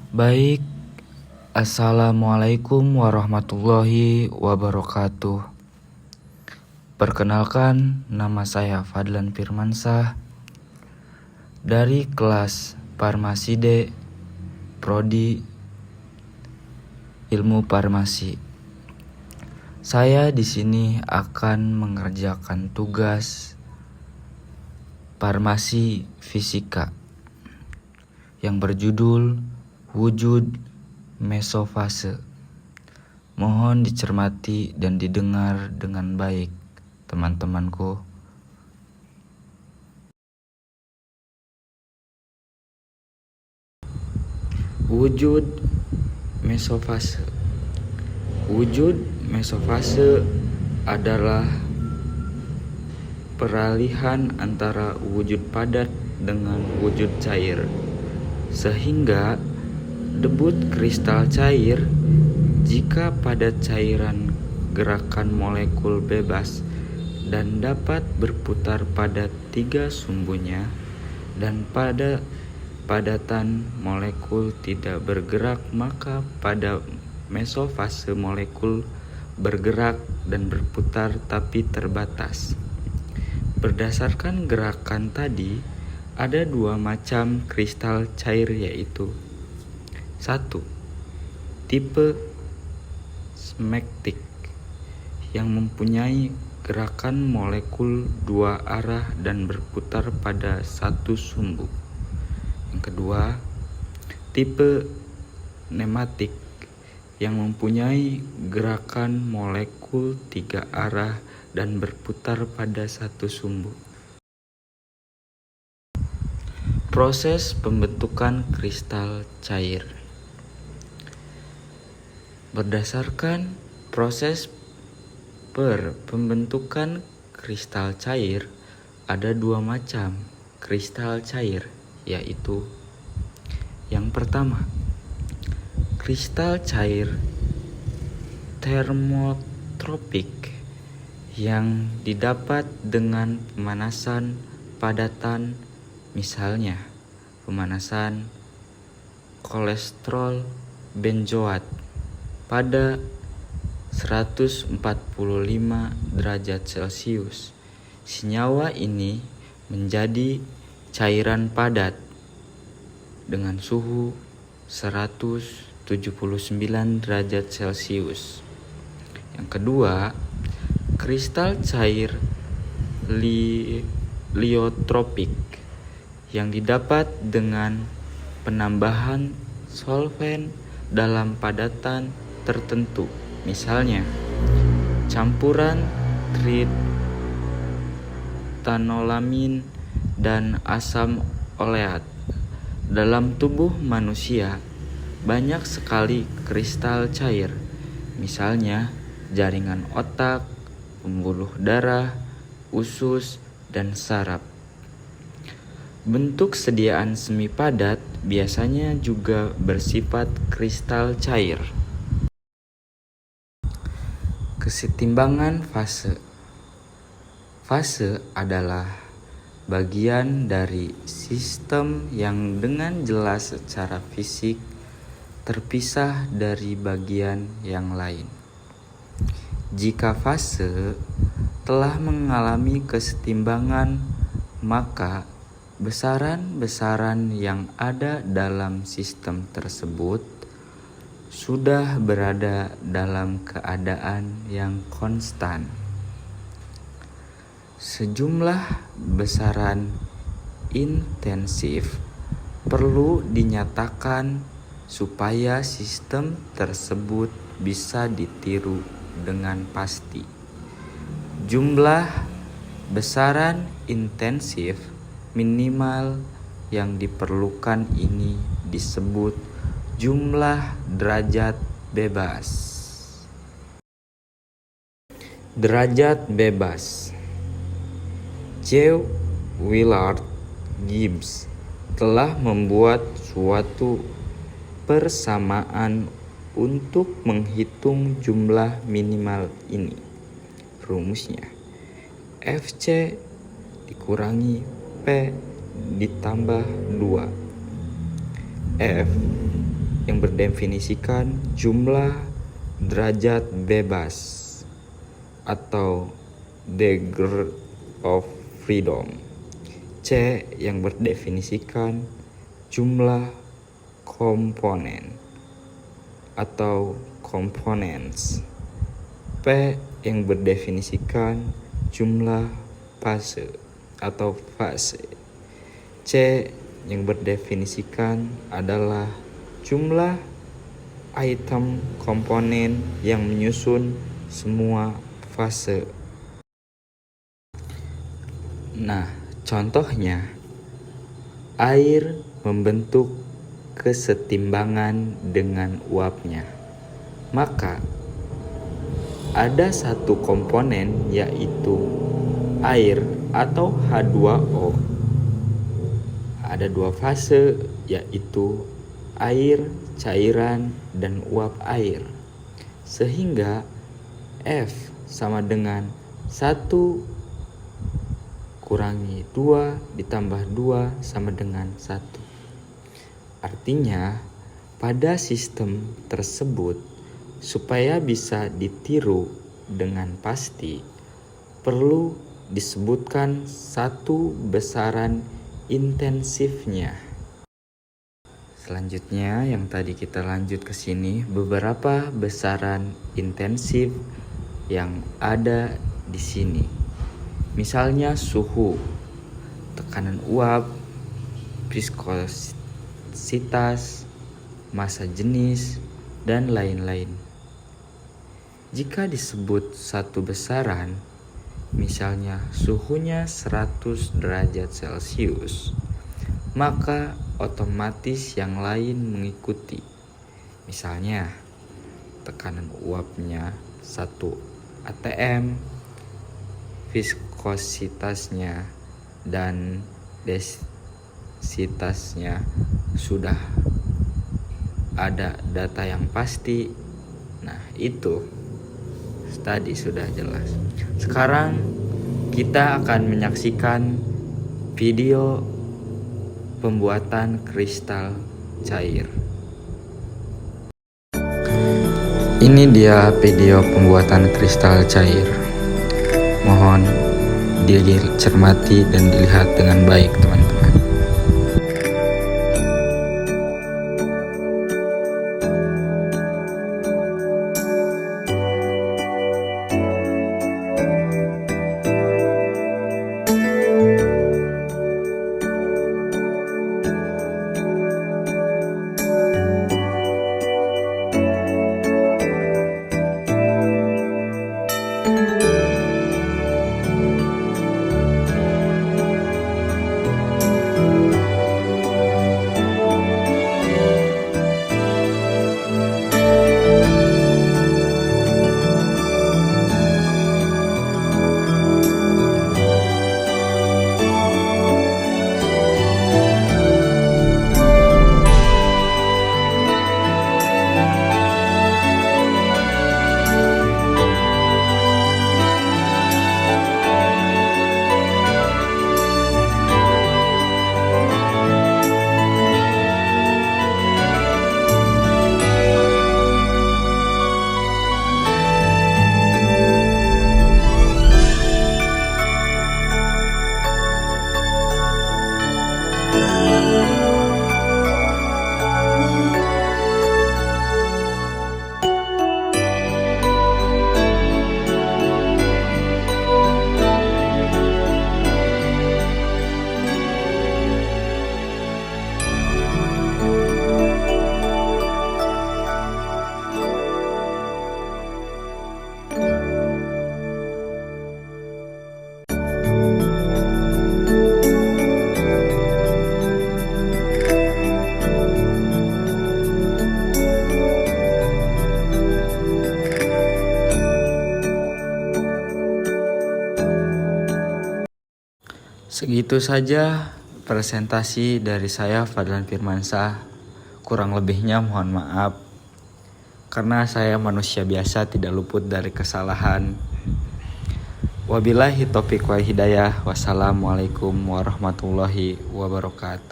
Baik, Assalamualaikum warahmatullahi wabarakatuh. Perkenalkan, nama saya Fadlan Firmansyah dari kelas Farmasi D, Prodi Ilmu Farmasi. Saya di sini akan mengerjakan tugas farmasi fisika yang berjudul wujud mesofase. Mohon dicermati dan didengar dengan baik, teman-temanku. Wujud mesofase. Wujud mesofase adalah peralihan antara wujud padat dengan wujud cair, sehingga debut kristal cair jika pada cairan gerakan molekul bebas dan dapat berputar pada tiga sumbunya, dan pada padatan molekul tidak bergerak, maka pada mesofase molekul bergerak dan berputar tapi terbatas. Berdasarkan gerakan tadi, ada dua macam kristal cair, yaitu 1. Tipe smektik yang mempunyai gerakan molekul dua arah dan berputar pada satu sumbu. Yang kedua, tipe nematik yang mempunyai gerakan molekul tiga arah dan berputar pada satu sumbu. Proses pembentukan kristal cair. Berdasarkan proses pembentukan kristal cair, ada dua macam kristal cair, yaitu yang pertama, kristal cair termotropik yang didapat dengan pemanasan padatan, misalnya pemanasan kolesterol benzoat pada 145 derajat Celcius. Senyawa ini menjadi cairan padat dengan suhu 179 derajat Celcius. Yang kedua, kristal cair liotropik yang didapat dengan penambahan solvent dalam padatan tertentu, misalnya campuran tritanolamin dan asam oleat. Dalam tubuh manusia banyak sekali kristal cair, misalnya jaringan otak, pembuluh darah, usus, dan saraf. Bentuk sediaan semi padat biasanya juga bersifat kristal cair. Kesetimbangan fase. Fase adalah bagian dari sistem yang dengan jelas secara fisik terpisah dari bagian yang lain. Jika fase telah mengalami kesetimbangan, maka besaran-besaran yang ada dalam sistem tersebut sudah berada dalam keadaan yang konstan. Sejumlah besaran intensif perlu dinyatakan supaya sistem tersebut bisa ditiru dengan pasti. Jumlah besaran intensif minimal yang diperlukan ini disebut jumlah derajat bebas. Derajat bebas. J. Willard Gibbs telah membuat suatu persamaan untuk menghitung jumlah minimal ini. Rumusnya Fc dikurangi P ditambah 2. F yang berdefinisikan jumlah derajat bebas atau degree of freedom. C yang berdefinisikan jumlah komponen atau components. P yang berdefinisikan jumlah fase atau fase. C yang berdefinisikan adalah jumlah item komponen yang menyusun semua fase. Nah, contohnya air membentuk kesetimbangan dengan uapnya. Maka ada satu komponen yaitu air atau H2O. Ada dua fase yaitu air, cairan, dan uap air. Sehingga F sama dengan 1 kurangi 2 ditambah 2 sama dengan 1. Artinya pada sistem tersebut supaya bisa ditiru dengan pasti perlu disebutkan satu besaran intensifnya. Selanjutnya yang tadi kita lanjut ke sini, beberapa besaran intensif yang ada di sini. Misalnya suhu, tekanan uap, viskositas, massa jenis, dan lain-lain. Jika disebut satu besaran, misalnya suhunya 100 derajat Celcius, maka otomatis yang lain mengikuti. Misalnya tekanan uapnya 1 atm, viskositasnya dan densitasnya sudah ada data yang pasti. Nah, itu tadi sudah jelas. Sekarang kita akan menyaksikan video pembuatan kristal cair. Ini dia video pembuatan kristal cair. Mohon dicermati dan dilihat dengan baik, teman-teman. Segitu saja presentasi dari saya, Fadlan Firmansyah. Kurang lebihnya mohon maaf, karena saya manusia biasa tidak luput dari kesalahan. Wabillahi taufiq wal hidayah. Wassalamualaikum warahmatullahi wabarakatuh.